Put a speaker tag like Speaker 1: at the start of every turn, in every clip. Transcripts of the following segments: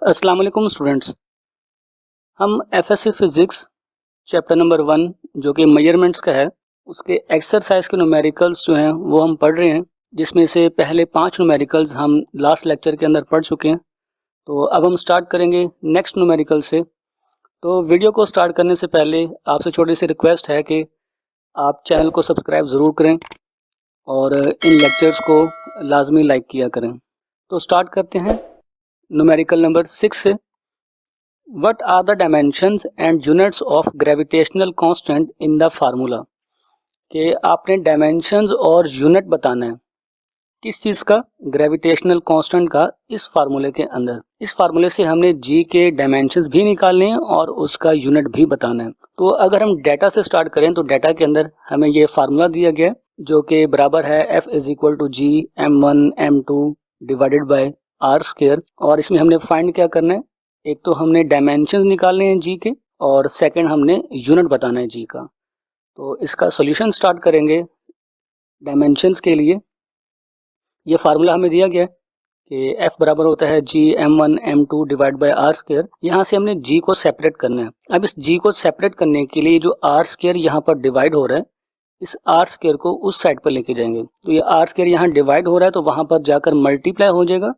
Speaker 1: अस्सलाम वालेकुम स्टूडेंट्स। हम एफएससी फिज़िक्स चैप्टर नंबर 1 जो कि मेजरमेंट्स का है, उसके एक्सरसाइज के न्यूमेरिकल्स जो हैं वो हम पढ़ रहे हैं, जिसमें से पहले 5 न्यूमेरिकल्स हम लास्ट लेक्चर के अंदर पढ़ चुके हैं। तो अब हम स्टार्ट करेंगे नेक्स्ट न्यूमेरिकल से। तो वीडियो को स्टार्ट करने से पहले आपसे छोटी सी रिक्वेस्ट है कि आप चैनल को सब्सक्राइब ज़रूर करें और इन लेक्चर्स को लाजमी लाइक किया करें। तो स्टार्ट करते हैं न्यूमेरिकल नंबर 6 से। What are the dimensions and units of gravitational constant in the formula? कि आपने डायमेंशंस और यूनिट बताना है किस चीज़ का, ग्रेविटेशनल कांस्टेंट का, इस फार्मूले के अंदर। इस फार्मूले से हमने जी के डायमेंशंस भी निकालने हैं और उसका यूनिट भी बताना है। तो अगर हम डाटा से स्टार्ट करें तो डाटा के अंदर हमें ये फार्मूला दिया गया है जो कि बराबर है F is equal to G m1 m2 divided by R square. और इसमें हमने फाइंड क्या करना है, एक तो हमने डायमेंशंस निकालने हैं जी के और सेकंड हमने यूनिट बताना है जी का। तो इसका सॉल्यूशन स्टार्ट करेंगे। डायमेंशंस के लिए ये फार्मूला हमें दिया गया है कि F बराबर होता है G m1 m2 divide by R square. यहाँ से हमने जी को सेपरेट करना है। अब इस जी को सेपरेट करने के लिए जो आर स्क्वायर यहाँ पर डिवाइड हो रहा है, इस आर स्क्वायर को उस साइड पर लेके जाएंगे। तो ये आर स्क्वायर यहाँ डिवाइड हो रहा है तो वहाँ पर जाकर मल्टीप्लाई हो जाएगा।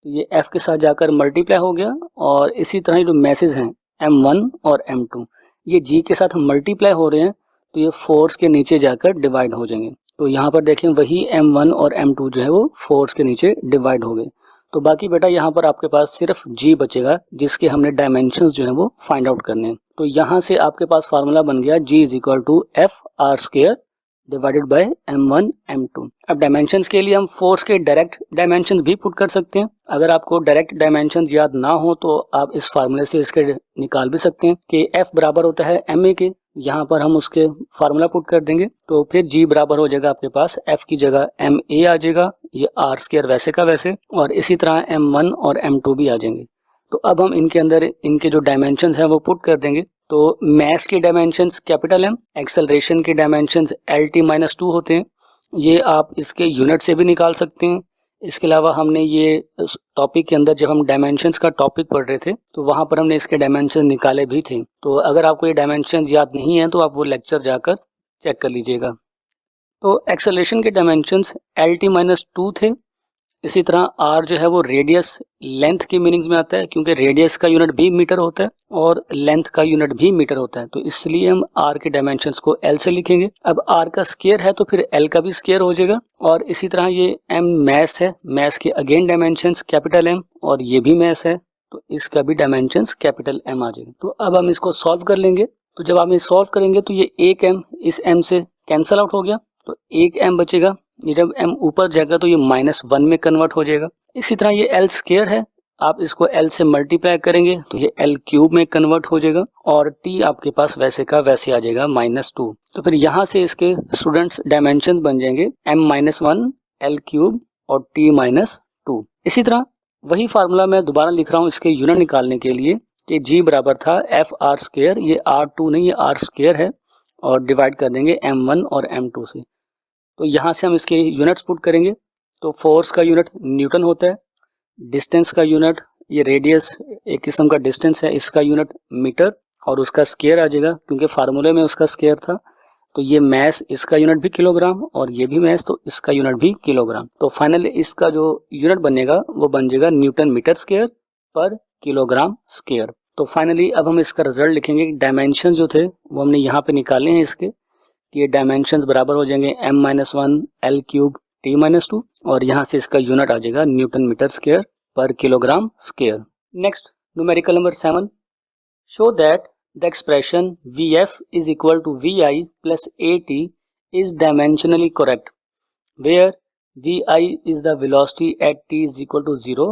Speaker 1: तो ये f के साथ जाकर मल्टीप्लाई हो गया और इसी तरह जो मैसेज हैं m1 और m2 ये g के साथ मल्टीप्लाई हो रहे हैं तो ये फोर्स के नीचे जाकर डिवाइड हो जाएंगे। तो यहाँ पर देखें वही m1 और m2 जो है वो फोर्स के नीचे डिवाइड हो गए। तो बाकी बेटा यहाँ पर आपके पास सिर्फ g बचेगा जिसके हमने डायमेंशंस जो है वो फाइंड आउट करने हैं। तो यहाँ से आपके पास फार्मूला बन गया g is equal to F R square divided by m1 m2। अब डायमेंशंस के लिए हम फोर्स के डायरेक्ट डायमेंशंस भी पुट कर सकते हैं। अगर आपको डायरेक्ट डायमेंशंस याद ना हो तो आप इस फार्मूले से इसके निकाल भी सकते हैं कि F बराबर होता है ma के। यहाँ पर हम उसके फार्मूला पुट कर देंगे तो फिर G बराबर हो जाएगा आपके पास F की जगह ma आ जाएगा, ये आर स्क्वायर वैसे का वैसे, और इसी तरह m1 और m2 भी आ जाएंगे। तो अब हम इनके अंदर इनके जो डायमेंशंस हैं वो पुट कर देंगे। तो मास के डायमेंशंस कैपिटल M, एक्सेलरेशन के डायमेंशंस LT-2 होते हैं। ये आप इसके यूनिट से भी निकाल सकते हैं। इसके अलावा हमने ये टॉपिक के अंदर जब हम डायमेंशंस का टॉपिक पढ़ रहे थे तो वहाँ पर हमने इसके डायमेंशन निकाले भी थे। तो अगर आपको ये डायमेंशंस याद नहीं है तो आप वो लेक्चर जाकर चेक कर लीजिएगा। तो एक्सेलरेशन के डायमेंशंस LT-2 थे। इसी तरह r जो है वो रेडियस लेंथ के मीनिंग्स में आता है क्योंकि रेडियस का यूनिट भी मीटर होता है और लेंथ का यूनिट भी मीटर होता है। तो इसलिए हम r के डायमेंशंस को l से लिखेंगे। अब r का स्क्वायर है तो फिर l का भी स्क्वायर हो जाएगा। और इसी तरह ये m मैस है, मैस के अगेन डायमेंशंस कैपिटल M और ये भी मैस है तो इसका भी डायमेंशंस कैपिटल M आ जाएगा। तो अब हम इसको सॉल्व कर लेंगे। तो जब आप ये सॉल्व करेंगे तो ये एक m इस m से कैंसल आउट हो गया तो एक m बचेगा। ये जब m ऊपर जाएगा तो ये -1 में कन्वर्ट हो जाएगा। इसी तरह ये l स्क्वायर है, आप इसको l से मल्टीप्लाई करेंगे तो ये l क्यूब में कन्वर्ट हो जाएगा और t आपके पास वैसे का वैसे आ जाएगा -2। तो फिर यहाँ से इसके स्टूडेंट्स डायमेंशन बन जाएंगे m-1 l क्यूब और t-2। इसी तरह वही फार्मूला मैं दोबारा लिख रहा हूँ इसके यूनिट निकालने के लिए कि g बराबर था एफ आर स्क्वायर, ये r2 नहीं ये r स्क्वायर है, और डिवाइड कर देंगे m1 और m2 से। तो यहाँ से हम इसके यूनिट्स पुट करेंगे। तो फोर्स का यूनिट न्यूटन होता है, डिस्टेंस का यूनिट ये रेडियस एक किस्म का डिस्टेंस है, इसका यूनिट मीटर और उसका स्क्वायर आ जाएगा क्योंकि फार्मूले में उसका स्क्वायर था। तो ये मैस इसका यूनिट भी किलोग्राम और ये भी मैस तो इसका यूनिट भी किलोग्राम। तो फाइनली इसका जो यूनिट बनेगा वो बन जाएगा न्यूटन मीटर स्क्वायर पर किलोग्राम स्क्वायर। तो फाइनली अब हम इसका रिजल्ट लिखेंगे। डायमेंशन जो थे वो हमने यहाँ पे निकाले हैं इसके, ये डायमेंशंस बराबर हो जाएंगे m-1 l क्यूब t-2 और यहाँ से इसका यूनिट आ जाएगा न्यूटन मीटर स्क्वायर पर kilogram square. Next numerical number 7, show that the expression vf is equal to vi plus at is dimensionally correct where vi is the velocity at t is equal to 0,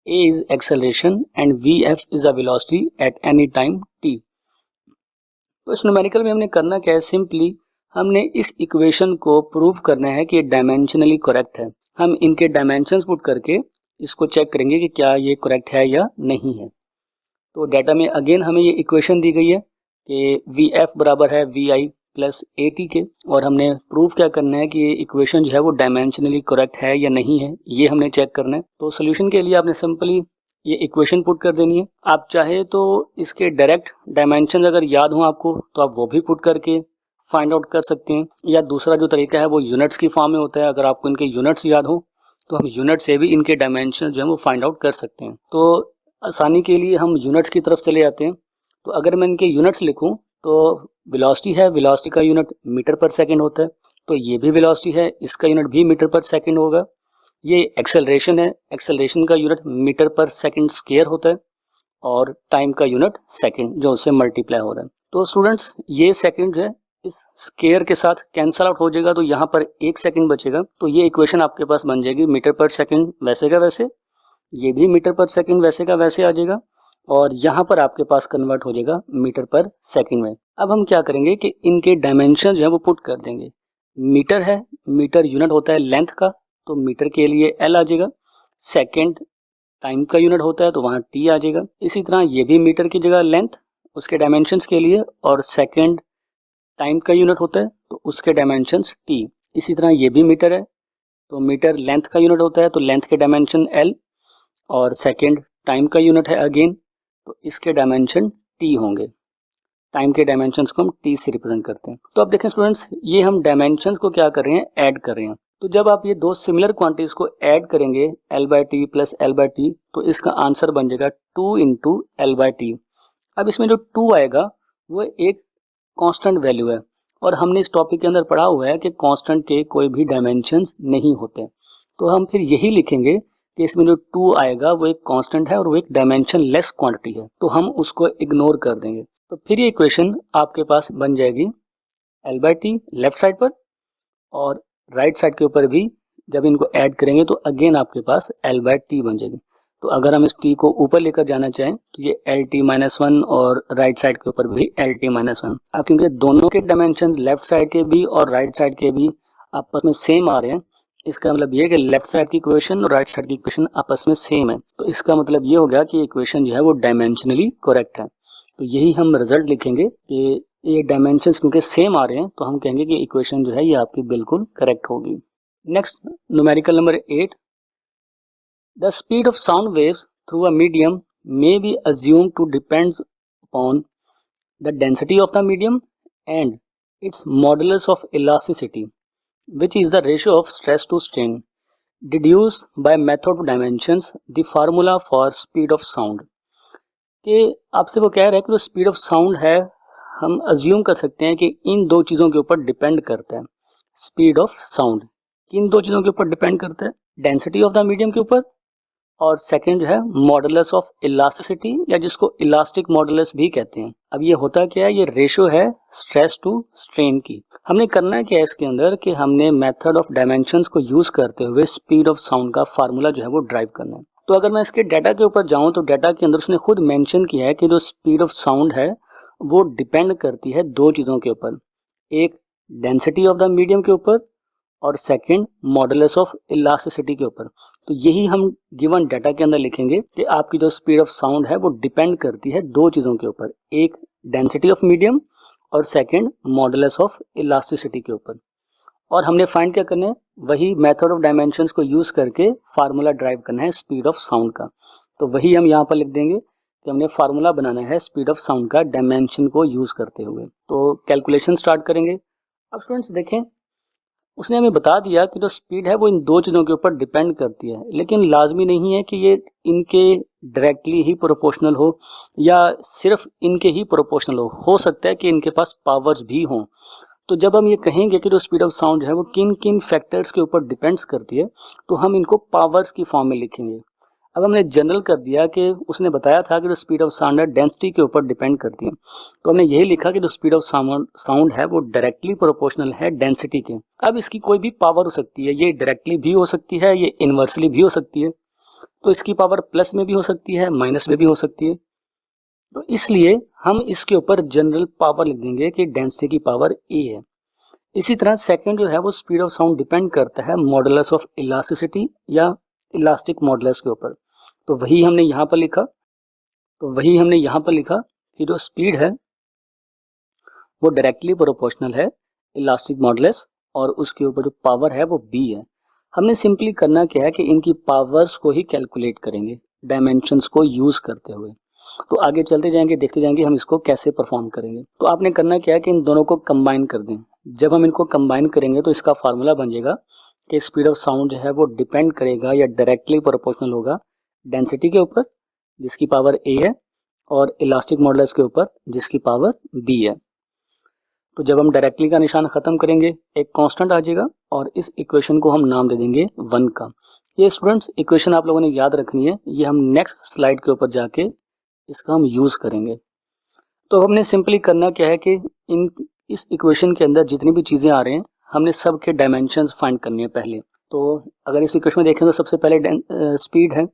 Speaker 1: a is acceleration and vf is the velocity at any time t। तो इस numerical में हमने करना क्या है, simply हमने इस equation को प्रूव करना है कि डायमेंशनली करेक्ट है। हम इनके डायमेंशंस पुट करके इसको चेक करेंगे कि क्या ये करेक्ट है या नहीं है। तो डाटा में अगेन हमें ये इक्वेशन दी गई है कि VF बराबर है VI प्लस AT के, और हमने प्रूव क्या करना है कि ये इक्वेशन जो है वो डायमेंशनली करेक्ट है या नहीं है, ये हमने चेक करना है। तो सोल्यूशन के लिए आपने सिंपली ये इक्वेशन पुट कर देनी है। आप चाहे तो इसके डायरेक्ट डायमेंशन अगर याद हो आपको तो आप वो भी पुट करके फाइंड आउट कर सकते हैं, या दूसरा जो तरीका है वो यूनिट्स की फॉर्म में होता है। अगर आपको इनके यूनिट्स याद हो तो हम यूनिट से भी इनके डायमेंशन जो है वो फाइंड आउट कर सकते हैं। तो आसानी के लिए हम यूनिट्स की तरफ चले जाते हैं। तो अगर मैं इनके यूनिट्स लिखूं तो वेलोसिटी है, वेलोसिटी का यूनिट मीटर पर सेकंड होता है, तो ये भी वेलोसिटी है, इसका यूनिट भी मीटर पर सेकंड होगा। ये एक्सेलरेशन है, एक्सेलरेशन का यूनिट मीटर पर सेकंड स्क्वायर होता है, और टाइम का यूनिट सेकंड जो उससे मल्टीप्लाई हो रहा है। तो स्टूडेंट्स ये सेकंड है इस स्क्वायर के साथ कैंसल आउट हो जाएगा, तो यहाँ पर 1 सेकंड बचेगा। तो ये इक्वेशन आपके पास बन जाएगी मीटर पर सेकंड वैसे का वैसे, ये भी मीटर पर सेकंड वैसे का वैसे आ जाएगा, और यहाँ पर आपके पास कन्वर्ट हो जाएगा मीटर पर सेकंड में। अब हम क्या करेंगे कि इनके डायमेंशन जो है वो पुट कर देंगे। मीटर है, मीटर यूनिट होता है लेंथ का, तो मीटर के लिए एल आ जाएगा। सेकंड टाइम का यूनिट होता है तो वहाँ टी आ जाएगा। इसी तरह ये भी मीटर की जगह लेंथ उसके डायमेंशंस के लिए, और सेकंड टाइम का यूनिट होता है तो उसके डायमेंशंस टी। इसी तरह ये भी मीटर है, तो मीटर लेंथ का यूनिट होता है तो लेंथ के डायमेंशन एल, और सेकंड टाइम का यूनिट है अगेन, तो इसके डायमेंशन टी होंगे। टाइम के डायमेंशंस को हम टी से रिप्रेजेंट करते हैं। तो अब देखें स्टूडेंट्स, ये हम डायमेंशंस को क्या कर रहे हैं, ऐड कर रहे हैं। तो जब आप ये दो सिमिलर क्वांटिटीज को ऐड करेंगे L/T प्लस L/T, तो इसका आंसर बन जाएगा 2 इंटू L/T। अब इसमें जो 2 आएगा वो एक कांस्टेंट वैल्यू है, और हमने इस टॉपिक के अंदर पढ़ा हुआ है कि कांस्टेंट के कोई भी डायमेंशंस नहीं होते। तो हम फिर यही लिखेंगे कि इसमें जो 2 आएगा वो एक कांस्टेंट है और वो एक डायमेंशन लेस क्वांटिटी है, तो हम उसको इग्नोर कर देंगे। तो फिर ये इक्वेशन आपके पास बन जाएगी L/T लेफ्ट साइड पर, और राइट साइड के ऊपर भी जब इनको ऐड करेंगे तो अगेन आपके पास L/T बन जाएगी। तो अगर हम इस T को ऊपर लेकर जाना चाहें तो ये LT-1, और राइट साइड के ऊपर भी LT-1। अब क्योंकि दोनों के डायमेंशन लेफ्ट साइड के भी और राइट साइड के भी आपस में सेम आ रहे हैं, इसका मतलब ये है कि लेफ्ट साइड की इक्वेशन और राइट साइड की इक्वेशन आपस में सेम है। तो इसका मतलब ये हो गया कि इक्वेशन जो है वो डायमेंशनली करेक्ट है। तो यही हम रिजल्ट लिखेंगे कि ये डायमेंशंस क्योंकि सेम आ रहे हैं, तो हम कहेंगे कि इक्वेशन जो है ये आपकी बिल्कुल करेक्ट होगी। Next numerical number 8, the speed of sound waves through a medium may be assumed to depends upon the density of the medium and its modulus of elasticity which is the ratio of stress to strain, deduced by method of dimensions the formula for speed of sound। कि आपसे वो कह रहा है कि जो speed of sound है हम अज्यूम कर सकते हैं कि इन दो चीज़ों के ऊपर डिपेंड करता है। स्पीड ऑफ साउंड किन दो चीज़ों के ऊपर डिपेंड करता है, डेंसिटी ऑफ द मीडियम के ऊपर, और सेकंड जो है मॉडुलस ऑफ इलास्टिसिटी, या जिसको इलास्टिक मॉडुलस भी कहते हैं। अब ये होता क्या है, ये रेशो है स्ट्रेस टू स्ट्रेन की। हमने करना है क्या इसके अंदर कि हमने मेथड ऑफ डायमेंशंस को यूज करते हुए स्पीड ऑफ साउंड का फार्मूला जो है वो ड्राइव करना है। तो अगर मैं इसके डाटा के ऊपर जाऊं तो डाटा के अंदर उसने खुद मेंशन किया है कि जो स्पीड ऑफ साउंड है वो डिपेंड करती है दो चीज़ों के ऊपर, एक डेंसिटी ऑफ द मीडियम के ऊपर, और सेकंड मॉडुलस ऑफ इलास्टिसिटी के ऊपर। तो यही हम गिवन डाटा के अंदर लिखेंगे कि आपकी जो स्पीड ऑफ साउंड है वो डिपेंड करती है दो चीज़ों के ऊपर, एक डेंसिटी ऑफ मीडियम और सेकंड मॉडुलस ऑफ इलास्टिसिटी के ऊपर। और हमने फाइंड क्या करना है, वही मेथड ऑफ डायमेंशंस को यूज़ करके फार्मूला ड्राइव करना है स्पीड ऑफ साउंड का। तो वही हम यहाँ पर लिख देंगे कि हमने फार्मूला बनाना है स्पीड ऑफ साउंड का डायमेंशन को यूज़ करते हुए। तो कैलकुलेशन स्टार्ट करेंगे। अब स्टूडेंट्स देखें, उसने हमें बता दिया कि जो स्पीड है वो इन दो चीज़ों के ऊपर डिपेंड करती है, लेकिन लाजमी नहीं है कि ये इनके डायरेक्टली ही प्रोपोर्शनल हो या सिर्फ इनके ही प्रोपोर्शनल हो सकता है कि इनके पास पावर्स भी हों। तो जब हम ये कहेंगे कि जो स्पीड ऑफ साउंड है वो किन किन फैक्टर्स के ऊपर डिपेंड्स करती है, तो हम इनको पावर्स की फॉर्म में लिखेंगे। अब हमने जनरल कर दिया कि उसने बताया था कि जो स्पीड ऑफ साउंड है डेंसिटी के ऊपर डिपेंड करती है, तो हमने यही लिखा कि जो स्पीड ऑफ साउंड है वो डायरेक्टली प्रोपोर्शनल है डेंसिटी के। अब इसकी कोई भी पावर हो सकती है, ये डायरेक्टली भी हो सकती है, ये इन्वर्सली भी हो सकती है। तो इसकी पावर प्लस में भी हो सकती है, माइनस में भी हो सकती है। तो इसलिए हम इसके ऊपर जनरल पावर लिख देंगे कि डेंसिटी की पावर ए है। इसी तरह सेकंड जो है वो स्पीड ऑफ साउंड डिपेंड करता है मॉडुलस ऑफ इलास्टिसिटी या इलास्टिक मॉडुलस के ऊपर। तो वही हमने यहाँ पर लिखा कि जो स्पीड है वो डायरेक्टली प्रोपोर्शनल है इलास्टिक मॉडुलस, और उसके ऊपर जो पावर है वो बी है। हमने सिंपली करना क्या है कि इनकी पावर्स को ही कैलकुलेट करेंगे। डायमेंशंस को यूज़ करते हुए। तो आगे चलते जाएंगे, देखते जाएंगे हम इसको कैसे परफॉर्म करेंगे। तो आपने करना क्या है कि इन दोनों को कंबाइन कर दें। जब हम इनको कंबाइन करेंगे तो इसका फार्मूला बन जाएगा कि स्पीड ऑफ साउंड जो है वो डिपेंड करेगा या डायरेक्टली प्रोपोर्शनल होगा डेंसिटी के ऊपर जिसकी पावर a है और इलास्टिक मॉडुलस के ऊपर जिसकी पावर b है। तो जब हम डायरेक्टली का निशान खत्म करेंगे एक कांस्टेंट आ जाएगा और इस इक्वेशन को हम नाम दे देंगे 1 का। ये स्टूडेंट्स इक्वेशन आप लोगों ने याद रखनी है, ये हम नेक्स्ट स्लाइड के ऊपर जाके इसका हम यूज़ करेंगे। तो हमने सिंपली करना क्या है कि इस इक्वेशन के अंदर जितनी भी चीज़ें आ रहे हैं हमने सब के डायमेंशंस फाइंड करनी है पहले। तो अगर इस इक्वेशन में देखें तो सबसे पहले स्पीड है,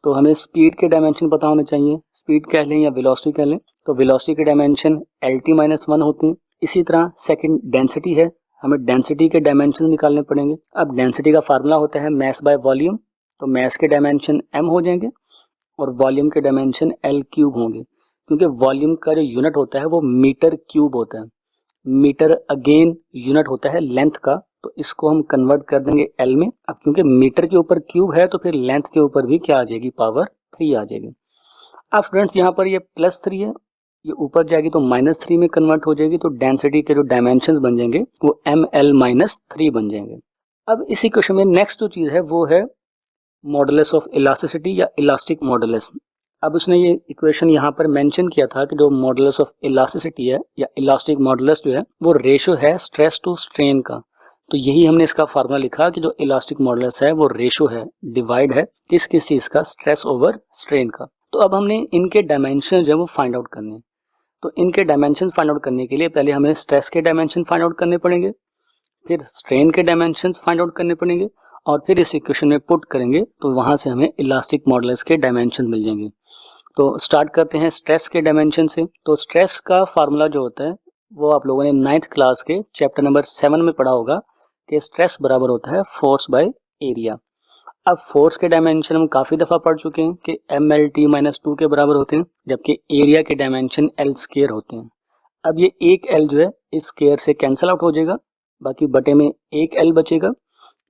Speaker 1: तो हमें स्पीड के डायमेंशन पता होने चाहिए। स्पीड कह लें या वेलोसिटी कह लें, तो वेलोसिटी के डायमेंशन LT-1 होते हैं। इसी तरह सेकंड डेंसिटी है, हमें डेंसिटी के डायमेंशन निकालने पड़ेंगे। अब डेंसिटी का फार्मूला होता है मैस बाय वॉल्यूम, तो मैस के डायमेंशन m हो जाएंगे और वॉल्यूम के डायमेंशन L³ होंगे, क्योंकि वॉल्यूम का जो यूनिट होता है वो मीटर क्यूब होता है। मीटर अगेन यूनिट होता है लेंथ का, तो इसको हम कन्वर्ट कर देंगे L में। अब क्योंकि मीटर के ऊपर क्यूब है तो फिर लेंथ के ऊपर भी क्या आ जाएगी, पावर 3 आ जाएगी। अब स्टूडेंट्स यहाँ पर ये +3 है, ये ऊपर जाएगी तो -3 में कन्वर्ट हो जाएगी, तो डेंसिटी के जो डायमेंशंस बन जाएंगे वो ml-3 बन जाएंगे। अब इसी क्वेश्चन में नेक्स्ट जो चीज़ है वो है मॉडुलस ऑफ इलास्टिसिटी या इलास्टिक मॉडुलस। अब उसने ये इक्वेशन यहाँ पर मेंशन किया था कि जो मॉडुलस ऑफ इलास्टिसिटी है या इलास्टिक मॉडुलस जो है वो रेशो है स्ट्रेस टू स्ट्रेन का। तो यही हमने इसका फार्मूला लिखा कि जो इलास्टिक मॉडुलस है वो रेशो है, डिवाइड है किस चीज़ का, स्ट्रेस ओवर स्ट्रेन का। तो अब हमने इनके डायमेंशन जो है वो फाइंड आउट करने। तो इनके डायमेंशन फाइंड आउट करने के लिए पहले हमें स्ट्रेस के डायमेंशन फाइंड आउट करने पड़ेंगे, फिर स्ट्रेन के डायमेंशन फाइंड आउट करने पड़ेंगे और फिर इस इक्वेशन में पुट करेंगे तो वहाँ से हमें इलास्टिक मॉडुलस के डायमेंशन मिल जाएंगे। तो स्टार्ट करते हैं स्ट्रेस के डायमेंशन से। तो स्ट्रेस का फार्मूला जो होता है वो आप लोगों ने 9th क्लास के चैप्टर नंबर 7 में पढ़ा होगा कि स्ट्रेस बराबर होता है फोर्स बाय एरिया। अब फोर्स के डायमेंशन हम काफ़ी दफ़ा पढ़ चुके हैं कि mlt-2 के बराबर होते हैं, जबकि एरिया के डायमेंशन L² होते हैं। अब ये एक L जो है इस स्क्वायर से कैंसिल आउट हो जाएगा, बाकी बटे में एक L बचेगा।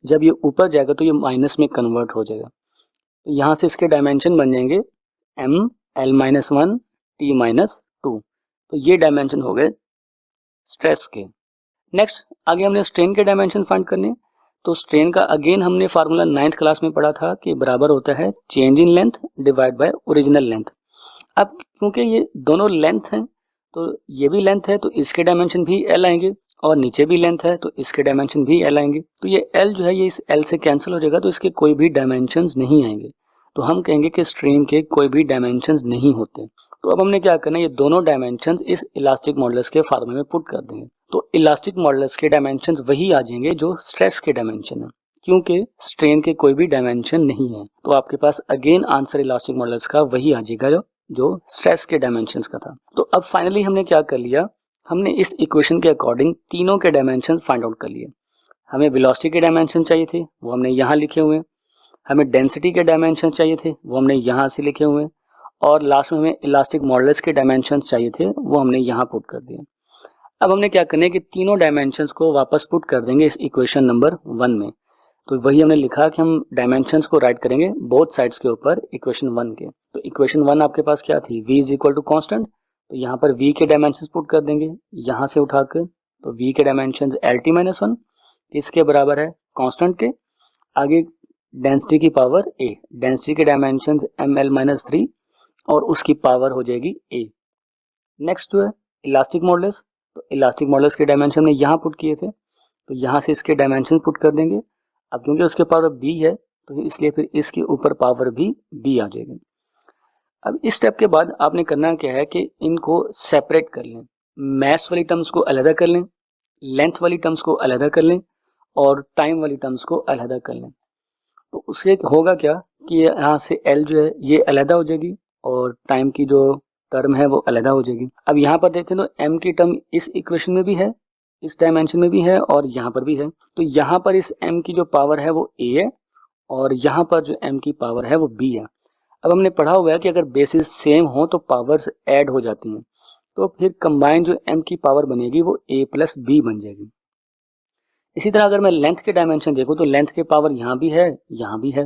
Speaker 1: जब ये ऊपर जाएगा तो ये माइनस में कन्वर्ट हो जाएगा, तो यहाँ से इसके डायमेंशन बन जाएंगे ml-1 t-2। तो ये डायमेंशन हो गए स्ट्रेस के। नेक्स्ट आगे हमने स्ट्रेन के डायमेंशन फाइंड करने। तो स्ट्रेन का अगेन हमने फार्मूला 9th क्लास में पढ़ा था कि बराबर होता है change in length divide by original length. अब क्योंकि ये दोनों लेंथ हैं तो ये भी लेंथ है तो इसके डायमेंशन भी L आएंगे और नीचे भी लेंथ है तो इसके डायमेंशन भी L आएंगे। तो ये L जो है ये इस L से कैंसिल हो जाएगा, तो इसके कोई भी डायमेंशंस नहीं आएंगे। तो हम कहेंगे कि स्ट्रेन के कोई भी डायमेंशंस नहीं होते। तो अब हमने क्या करना है, ये दोनों डायमेंशंस इस इलास्टिक मॉडुलस के फार्मूले में पुट कर देंगे। तो इलास्टिक मॉडुलस के डायमेंशंस वही आ जाएंगे जो स्ट्रेस के डायमेंशन है, क्योंकि स्ट्रेन के कोई भी डायमेंशन नहीं है। तो आपके पास अगेन आंसर इलास्टिक मॉडुलस का वही आ जाएगा जो स्ट्रेस के डायमेंशंस का था। तो अब फाइनली हमने क्या कर लिया, हमने इस इक्वेशन के अकॉर्डिंग तीनों के डायमेंशन फाइंड आउट कर लिए। हमें वेलोसिटी के डायमेंशन चाहिए थे, वो हमने यहाँ लिखे हुए हैं। हमें डेंसिटी के डायमेंशन चाहिए थे, वो हमने यहाँ से लिखे हुए हैं। और लास्ट में हमें इलास्टिक मॉडुलस के डायमेंशन चाहिए थे, वो हमने यहाँ पुट कर दिए। अब हमने क्या करना है कि तीनों डायमेंशंस को वापस पुट कर देंगे इस इक्वेशन नंबर 1 में। तो वही हमने लिखा कि हम डायमेंशंस को राइट करेंगे बोथ साइड्स के ऊपर इक्वेशन 1 के। तो इक्वेशन 1 आपके पास क्या थी, v is equal to constant, तो यहाँ पर v के डायमेंशंस पुट कर देंगे यहाँ से उठाकर। तो v के डायमेंशंस LT-1 इसके बराबर है कांस्टेंट के। आगे डेंसिटी की पावर a, डेंसिटी के डायमेंशंस ml-3 और उसकी पावर हो जाएगी a। नेक्स्ट जो है इलास्टिक मॉडुलस, तो इलास्टिक मॉडुलस के डायमेंशन हमने यहाँ पुट किए थे, तो यहाँ से इसके डायमेंशन पुट कर देंगे। अब क्योंकि उसके पावर b है तो इसलिए फिर इसके ऊपर पावर भी b आ जाएगी। अब इस स्टेप के बाद आपने करना क्या है कि इनको सेपरेट कर लें, मैस वाली टर्म्स को अलहदा कर लें, लेंथ वाली टर्म्स को अलहदा कर लें और टाइम वाली टर्म्स को अलहदा कर लें। तो उससे होगा क्या कि यहाँ से L जो है ये अलहदा हो जाएगी और टाइम की जो टर्म है वो अलहदा हो जाएगी। अब यहाँ पर देखें तो m की टर्म इस इक्वेशन में भी है, इस डायमेंशन में भी है और यहाँ पर भी है। तो यहाँ पर इस m की जो पावर है वो a है और यहाँ पर जो m की पावर है वो b है। अब हमने पढ़ा हुआ है कि अगर बेसिस सेम हो तो पावर्स ऐड हो जाती हैं, तो फिर कंबाइन जो m की पावर बनेगी वो a प्लस b बन जाएगी। इसी तरह अगर मैं लेंथ के डायमेंशन देखूँ तो लेंथ के पावर यहाँ भी है, यहाँ भी है।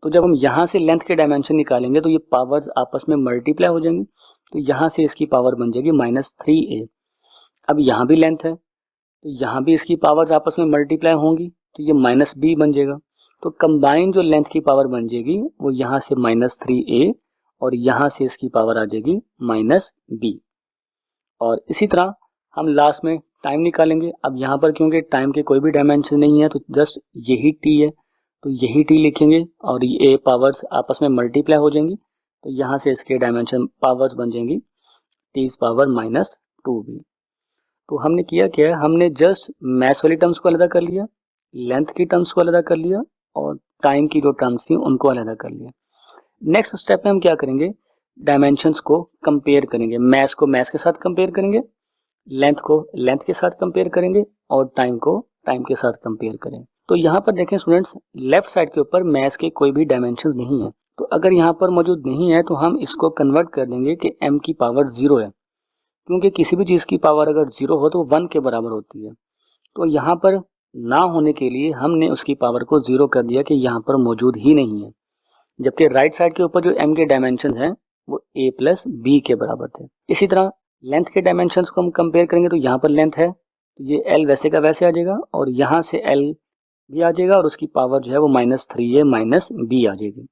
Speaker 1: तो जब हम यहाँ से लेंथ के डायमेंशन निकालेंगे तो ये पावर्स आपस में मल्टीप्लाई हो जाएंगी, तो यहाँ से इसकी पावर बन जाएगी -3a। अब यहाँ भी लेंथ है तो यहाँ भी इसकी पावर्स आपस में मल्टीप्लाई होंगी, तो ये -b बन जाएगा। तो कंबाइन जो लेंथ की पावर बन जाएगी वो यहाँ से -3a और यहाँ से इसकी पावर आ जाएगी -b। और इसी तरह हम लास्ट में टाइम निकालेंगे। अब यहाँ पर क्योंकि टाइम के कोई भी डायमेंशन नहीं है तो जस्ट यही t है, तो यही t लिखेंगे और ये पावर्स आपस में मल्टीप्लाई हो जाएंगी, तो यहाँ से इसके डायमेंशन पावर्स बन जाएंगी t⁻²b। तो हमने किया क्या है, हमने जस्ट मैथ वाली टर्म्स को अलग कर लिया, लेंथ की टर्म्स को अलग कर लिया और टाइम की जो टर्म्स थी उनको अलग कर लिया। नेक्स्ट स्टेप में हम क्या करेंगे, डायमेंशंस को कंपेयर करेंगे, मैथ्स को मैथ्स के साथ कंपेयर करेंगे, लेंथ को लेंथ के साथ कंपेयर करेंगे और टाइम को टाइम के साथ कंपेयर करेंगे। तो यहाँ पर देखें स्टूडेंट्स, लेफ्ट साइड के ऊपर मैथ्स के कोई भी डायमेंशंस नहीं है, तो अगर यहाँ पर मौजूद नहीं है तो हम इसको कन्वर्ट कर देंगे कि m की पावर 0 है, क्योंकि किसी भी चीज़ की पावर अगर 0 हो तो 1 के बराबर होती है। तो यहाँ पर ना होने के लिए हमने उसकी पावर को 0 कर दिया कि यहाँ पर मौजूद ही नहीं है, जबकि राइट साइड के ऊपर जो m के डायमेंशन हैं वो a+b के बराबर थे। इसी तरह लेंथ के डायमेंशंस को हम कंपेयर करेंगे, तो यहाँ पर लेंथ है तो ये l वैसे का वैसे आ जाएगा और यहाँ से l भी आ जाएगा और उसकी पावर जो है वो -3a -b आ जाएगी।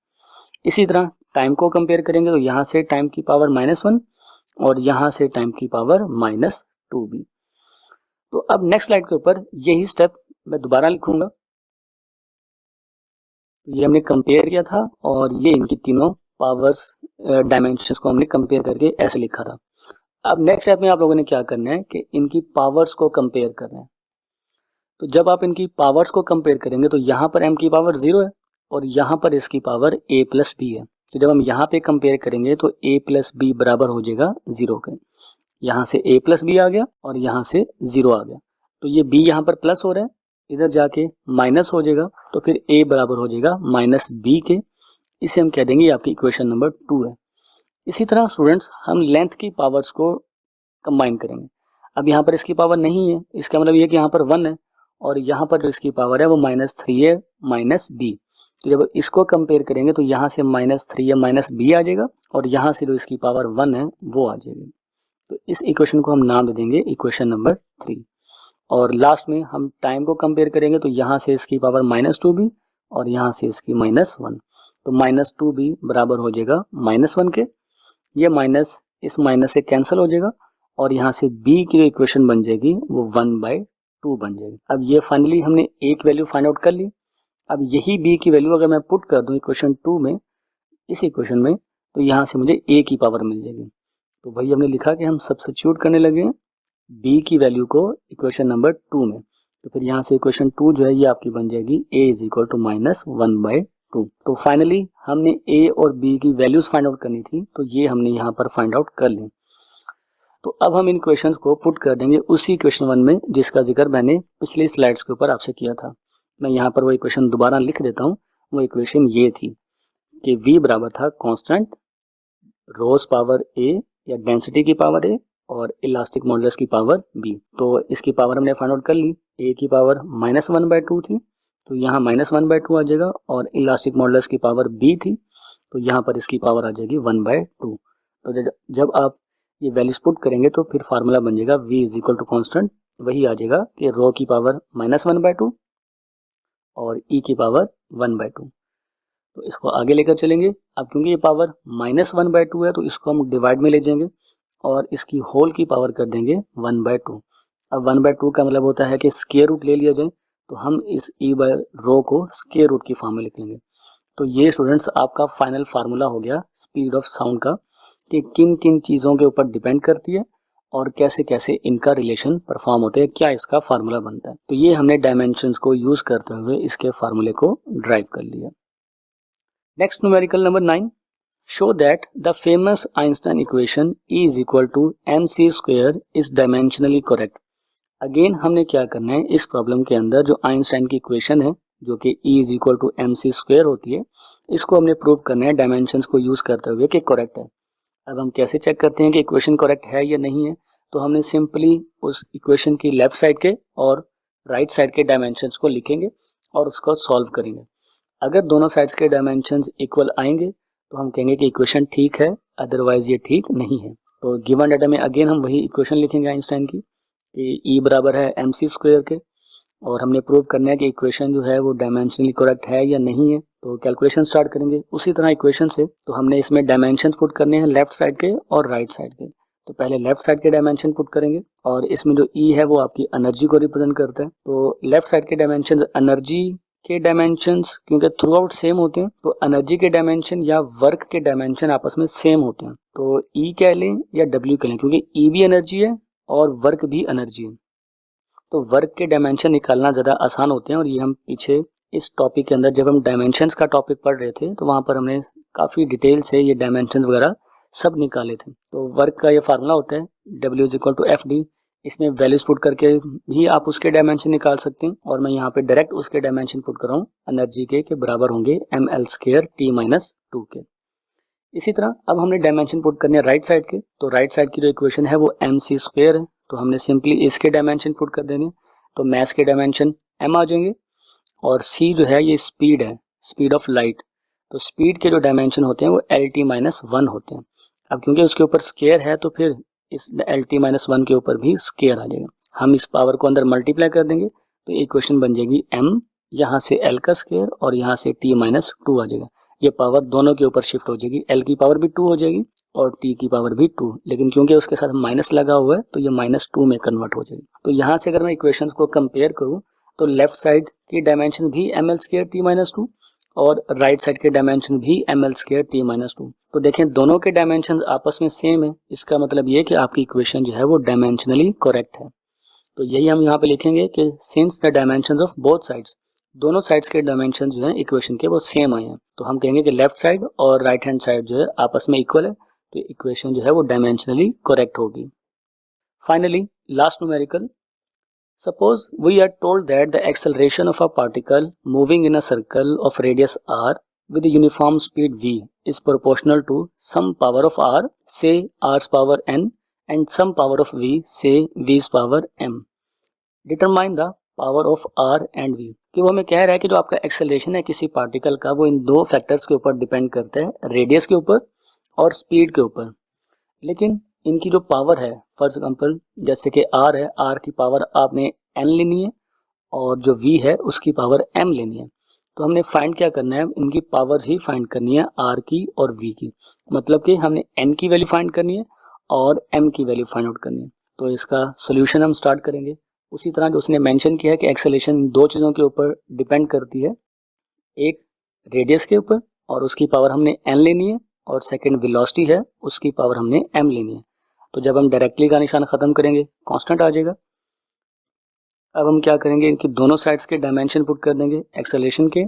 Speaker 1: इसी तरह टाइम को कंपेयर करेंगे तो यहाँ से टाइम की पावर -1 और यहाँ से टाइम की पावर -2b। तो अब नेक्स्ट स्लाइड के ऊपर यही स्टेप मैं दोबारा लिखूंगा। ये हमने कंपेयर किया था और ये इनकी तीनों पावर्स डायमेंशंस को हमने कंपेयर करके ऐसे लिखा था। अब नेक्स्ट स्टेप में आप लोगों ने क्या करना है कि इनकी पावर्स को कंपेयर करना है। तो जब आप इनकी पावर्स को कंपेयर करेंगे तो यहाँ पर m की पावर 0 है और यहाँ पर इसकी पावर a+b है। तो जब हम यहाँ पे कंपेयर करेंगे तो a+b बराबर हो जाएगा 0 के। यहाँ से a+b आ गया और यहाँ से 0 आ गया, तो ये b यहाँ पर प्लस हो रहा है, इधर जाके माइनस हो जाएगा, तो फिर a बराबर हो जाएगा -b के। इसे हम कह देंगे ये आपकी इक्वेशन नंबर 2 है। इसी तरह स्टूडेंट्स हम लेंथ की पावर्स को कंबाइन करेंगे। अब यहाँ पर इसकी पावर नहीं है, इसका मतलब ये कि यहाँ पर 1 है और यहाँ पर जो इसकी पावर है वो -3a -b। तो जब इसको कंपेयर करेंगे तो यहाँ से -3a -b आ जाएगा और यहाँ से जो इसकी पावर 1 है वो आ जाएगी। तो इस इक्वेशन को हम नाम दे देंगे इक्वेशन नंबर 3। और लास्ट में हम टाइम को कंपेयर करेंगे तो यहाँ से इसकी पावर -2b और यहाँ से इसकी -1, तो -2b बराबर हो जाएगा -1 के। ये माइनस इस माइनस से कैंसिल हो जाएगा और यहाँ से b की जो इक्वेशन बन जाएगी वो 1/2 बन जाएगी। अब ये फाइनली हमने एक वैल्यू फाइंड आउट कर ली। अब यही b की वैल्यू अगर मैं पुट कर दूं इक्वेशन 2 में, इस इक्वेशन में, तो यहाँ से मुझे a की पावर मिल जाएगी। तो वही हमने लिखा कि हम सब्स्टिट्यूट करने लगे b की वैल्यू को इक्वेशन नंबर 2 में, तो फिर यहाँ से इक्वेशन 2 जो है ये आपकी बन जाएगी a = -1/2। तो फाइनली हमने a और b की वैल्यूज फाइंड आउट करनी थी, तो ये हमने यहाँ पर फाइंड आउट कर ली। तो अब हम इन इक्वेशंस को पुट कर देंगे उसी इक्वेशन 1 में जिसका जिक्र मैंने पिछली स्लाइड्स के ऊपर आपसे किया था। मैं यहाँ पर वो इक्वेशन दोबारा लिख देता हूँ। वो इक्वेशन ये थी कि v बराबर था कांस्टेंट रोज पावर a या डेंसिटी की पावर a और इलास्टिक मॉडुलस की पावर b। तो इसकी पावर हमने फाइंड आउट कर ली, a की पावर -1/2 थी तो यहाँ -1/2 आ जाएगा और इलास्टिक मॉडुलस की पावर b थी तो यहाँ पर इसकी पावर आ जाएगी 1/2। तो जब आप ये वैल्यूज पुट करेंगे तो फिर फार्मूला बन जाएगा v = कांस्टेंट, वही आ जाएगा कि रो की पावर -1/2 और e की पावर 1/2। तो इसको आगे लेकर चलेंगे। अब क्योंकि ये पावर -1/2 है तो इसको हम डिवाइड में ले जाएंगे और इसकी होल की पावर कर देंगे 1/2। अब 1/2 का मतलब होता है कि स्क्वायर रूट ले लिया जाए, तो हम इस e/रो को स्क्वायर रूट की फॉर्म में लिख लेंगे। तो ये स्टूडेंट्स आपका फाइनल फार्मूला हो गया स्पीड ऑफ साउंड का, कि किन किन चीज़ों के ऊपर डिपेंड करती है और कैसे कैसे इनका रिलेशन परफॉर्म होते हैं, क्या इसका फार्मूला बनता है। तो ये हमने डायमेंशंस को यूज़ करते हुए इसके फार्मूले को ड्राइव कर लिया। Next numerical number 9, show that the famous Einstein equation E = mc² is dimensionally correct. Again हमने क्या करना है, इस प्रॉब्लम के अंदर जो आइंस्टाइन की इक्वेशन है जो कि E = mc² होती है, इसको हमने प्रूव करना है डायमेंशंस को यूज़ करते हुए कि करेक्ट है। अब हम कैसे चेक करते हैं कि इक्वेशन करेक्ट है या नहीं है, तो हमने सिंपली उस इक्वेशन की लेफ्ट साइड के और राइट साइड के डायमेंशंस को लिखेंगे और उसको सॉल्व करेंगे। अगर दोनों साइड्स के डायमेंशंस इक्वल आएंगे तो हम कहेंगे कि इक्वेशन ठीक है, अदरवाइज ये ठीक नहीं है। तो गिवन डाटा में अगेन हम वही इक्वेशन लिखेंगे आइंस्टाइन की कि ई बराबर है एम सी स्क्वायर के, और हमने प्रूव करना है कि इक्वेशन जो है वो डायमेंशनली करेक्ट है या नहीं है। तो कैलकुलेशन स्टार्ट करेंगे उसी तरह इक्वेशन से। तो हमने इसमें डायमेंशंस पुट करने हैं लेफ्ट साइड के और राइट साइड के। तो पहले लेफ्ट साइड के डायमेंशन पुट करेंगे, और इसमें जो ई है वो आपकी एनर्जी को रिप्रेजेंट करता है। तो लेफ्ट साइड के डायमेंशन एनर्जी के डायमेंशंस क्योंकि थ्रू आउट सेम होते हैं, तो एनर्जी के डायमेंशन या वर्क के डायमेंशन आपस में सेम होते हैं। तो ई कह लें या डब्ल्यू कह लें, क्योंकि ई भी एनर्जी है और वर्क भी एनर्जी है, तो वर्क के डायमेंशन निकालना ज़्यादा आसान होते हैं। और ये हम पीछे इस टॉपिक के अंदर जब हम डायमेंशंस का टॉपिक पढ़ रहे थे तो वहाँ पर हमने काफ़ी डिटेल से ये डायमेंशन वगैरह सब निकाले थे। तो वर्क का ये फार्मूला होता है W=FD। इसमें वैल्यूज पुट करके भी आप उसके डायमेंशन निकाल सकते हैं, और मैं यहाँ पे डायरेक्ट उसके डायमेंशन पुट कर रहा हूँ एनर्जी के बराबर होंगे mL²T-2 के। इसी तरह अब हमने डायमेंशन पुट करने हैं राइट साइड के। तो राइट साइड की जो इक्वेशन है वो mc² है, तो हमने सिंपली इसके डायमेंशन पुट कर देंगे। तो मैस के डायमेंशन m आ जाएंगे, और c जो है ये स्पीड है, स्पीड ऑफ लाइट। तो स्पीड के जो डायमेंशन होते हैं वो LT-1 होते हैं। अब क्योंकि उसके ऊपर स्केयर है तो फिर इस LT-1 के ऊपर भी स्केयर आ जाएगा। हम इस पावर को अंदर मल्टीप्लाई कर देंगे तो इक्वेशन बन जाएगी m, यहाँ से l का स्केयर और यहाँ से T-2 आ जाएगा। ये पावर दोनों के ऊपर शिफ्ट हो जाएगी, l की पावर भी 2 हो जाएगी और t की पावर भी 2, लेकिन क्योंकि उसके साथ माइनस लगा हुआ है तो ये -2 में कन्वर्ट हो जाएगी। तो यहाँ से अगर मैं इक्वेशंस को कंपेयर करूँ तो लेफ्ट साइड की डायमेंशन भी mL²T-2 और राइट साइड के डायमेंशन भी mL²T-2। तो देखें दोनों के डायमेंशन आपस में सेम है, इसका मतलब ये कि आपकी इक्वेशन जो है वो डायमेंशनली करेक्ट है। तो यही हम यहाँ पे लिखेंगे कि since the dimensions of both sides, दोनों साइड्स के डायमेंशन जो है इक्वेशन के वो सेम आए हैं, तो हम कहेंगे कि लेफ्ट साइड और राइट हैंड साइड जो है आपस में इक्वल है, तो इक्वेशन जो है वो डायमेंशनली करेक्ट होगी। Finally last numerical, suppose we are told that the acceleration of a particle moving in a circle of radius r with a uniform speed v is proportional to some power of r, say r's power n, and some power of v, say v's power m. Determine the power of r and v। कि वो हमें कह रहा है कि जो आपका acceleration है किसी पार्टिकल का वो इन दो फैक्टर्स के ऊपर डिपेंड करता है, रेडियस के ऊपर और स्पीड के ऊपर। लेकिन इनकी जो पावर है, फॉर एग्जाम्पल जैसे कि r है, r की पावर आपने n लेनी है और जो v है उसकी पावर m लेनी है। तो हमने फाइंड क्या करना है, इनकी पावर्स ही फाइंड करनी है, r की और v की। मतलब कि हमने n की वैल्यू फाइंड करनी है और m की वैल्यू फाइंड आउट करनी है। तो इसका सोल्यूशन हम स्टार्ट करेंगे उसी तरह जो उसने मेंशन किया है कि एक्सेलरेशन दो चीज़ों के ऊपर डिपेंड करती है, एक रेडियस के ऊपर और उसकी पावर हमने n लेनी है, और सेकंड वेलोसिटी है उसकी पावर हमने m लेनी है। तो जब हम डायरेक्टली का निशान ख़त्म करेंगे कांस्टेंट आ जाएगा। अब हम क्या करेंगे, इनकी दोनों साइड्स के डायमेंशन पुट कर देंगे, एक्सेलरेशन के,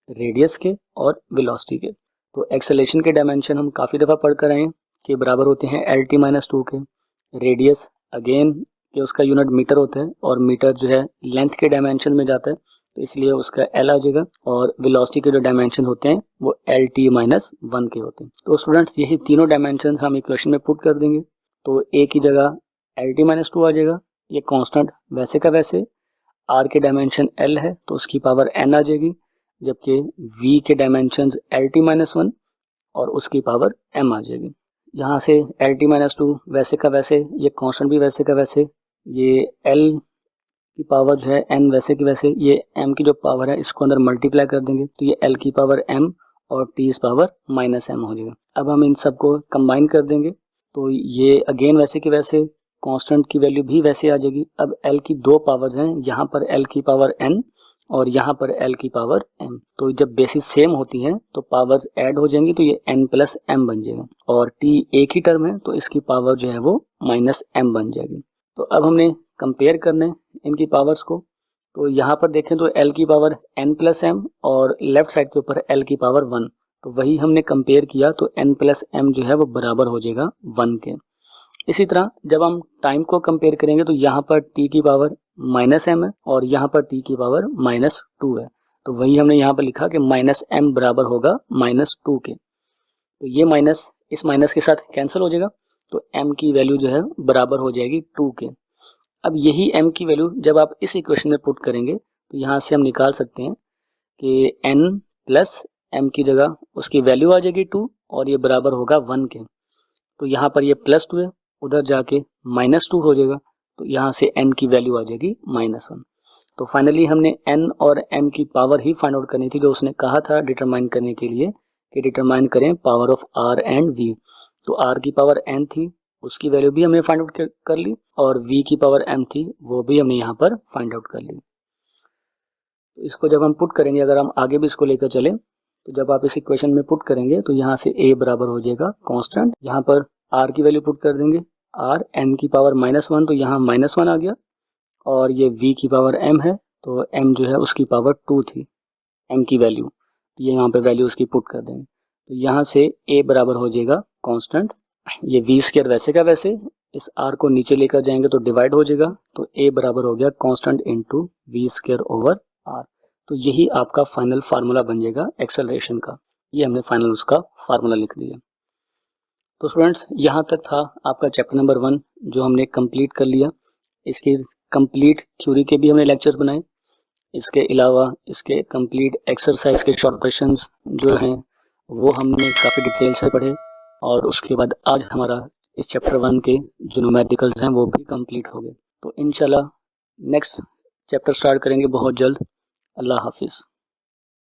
Speaker 1: रेडियस के और वेलोसिटी के। तो एक्सेलरेशन के डायमेंशन हम काफ़ी दफ़ा पढ़ कर आए हैं कि बराबर होते हैं LT-2 के। रेडियस अगेन कि उसका यूनिट मीटर होता है और मीटर जो है लेंथ के डायमेंशन में जाता है, तो इसलिए उसका L आ जाएगा। और वेलोसिटी के जो डायमेंशन होते हैं वो LT-1 के होते हैं। तो स्टूडेंट्स यही तीनों डायमेंशन हम इक्वेशन में पुट कर देंगे, तो A की जगह LT-2 आ जाएगा, ये कांस्टेंट वैसे का वैसे। R के डायमेंशन L है तो उसकी पावर n आ जाएगी, जबकि V के डायमेंशन LT-1 और उसकी पावर m आ जाएगी। यहाँ से LT-2 वैसे का वैसे, ये कांस्टेंट भी वैसे का वैसे, ये L की पावर जो है n वैसे की वैसे, ये m की जो पावर है इसको अंदर मल्टीप्लाई कर देंगे तो ये L की पावर m और t की पावर -m हो जाएगा। अब हम इन सबको कंबाइन कर देंगे तो ये अगेन वैसे की वैसे, कांस्टेंट की वैल्यू भी वैसे आ जाएगी। अब L की दो पावर्स हैं, यहाँ पर L की पावर n और यहाँ पर L की पावर m। तो जब बेसिस सेम होती हैं तो पावर्स ऐड हो जाएंगी तो ये n+m बन जाएगा, और t एक ही टर्म है तो इसकी पावर जो है वो -m बन जाएगी। तो अब हमने कंपेयर करने इनकी पावर्स को, तो यहाँ पर देखें तो L की पावर n+m और लेफ्ट साइड के ऊपर L की पावर 1, तो वही हमने कंपेयर किया तो n+m जो है वो बराबर हो जाएगा 1 के। इसी तरह जब हम टाइम को कंपेयर करेंगे तो यहाँ पर t की पावर -m है और यहाँ पर t की पावर -2 है, तो वही हमने यहाँ पर लिखा कि -m बराबर होगा -2 के। तो ये माइनस इस माइनस के साथ कैंसिल हो जाएगा, तो m की वैल्यू जो है बराबर हो जाएगी 2 के। अब यही m की वैल्यू जब आप इस इक्वेशन में पुट करेंगे तो यहाँ से हम निकाल सकते हैं कि n प्लस m की जगह उसकी वैल्यू आ जाएगी 2 और ये बराबर होगा 1 के। तो यहाँ पर ये +2 है, उधर जाके -2 हो जाएगा, तो यहाँ से n की वैल्यू आ जाएगी -1। तो फाइनली हमने n और m की पावर ही फाइंड आउट करनी थी, जो उसने कहा था डिटरमाइन करने के लिए कि डिटरमाइन करें power of r and v। तो r की पावर n थी, उसकी वैल्यू भी हमने फाइंड आउट कर ली, और v की पावर m थी, वो भी हमने यहाँ पर फाइंड आउट कर ली। तो इसको जब हम पुट करेंगे, अगर हम आगे भी इसको लेकर चले, तो जब आप इस इक्वेशन में पुट करेंगे तो यहाँ से a बराबर हो जाएगा कांस्टेंट, यहाँ पर r की वैल्यू पुट कर देंगे, r n की पावर -1, तो यहाँ -1 आ गया, और ये v की पावर m है, तो m जो है उसकी पावर 2 थी, m की वैल्यू, ये यहाँ पे वैल्यू उसकी पुट कर देंगे। तो यहाँ से a बराबर हो जाएगा कांस्टेंट, ये v² वैसे का वैसे, इस r को नीचे लेकर जाएंगे तो डिवाइड हो जाएगा, तो a बराबर हो गया constant into v² over r। तो यही आपका फाइनल फार्मूला बन जाएगा एक्सेलरेशन का। ये हमने फाइनल उसका फार्मूला लिख दिया। तो स्टूडेंट्स, यहाँ तक था आपका चैप्टर नंबर 1 जो हमने कंप्लीट कर लिया। इसकी कंप्लीट थ्योरी के भी हमने लेक्चर्स बनाए, इसके अलावा इसके कंप्लीट एक्सरसाइज के शॉर्ट क्वेश्चंस जो हैं वो हमने काफ़ी डिटेल से पढ़े, और उसके बाद आज हमारा इस चैप्टर 1 के जो न्यूमेरिकल्स हैं वो भी कंप्लीट हो गए। तो इंशाल्लाह नेक्स्ट चैप्टर स्टार्ट करेंगे बहुत जल्द। अल्लाह हाफिज़।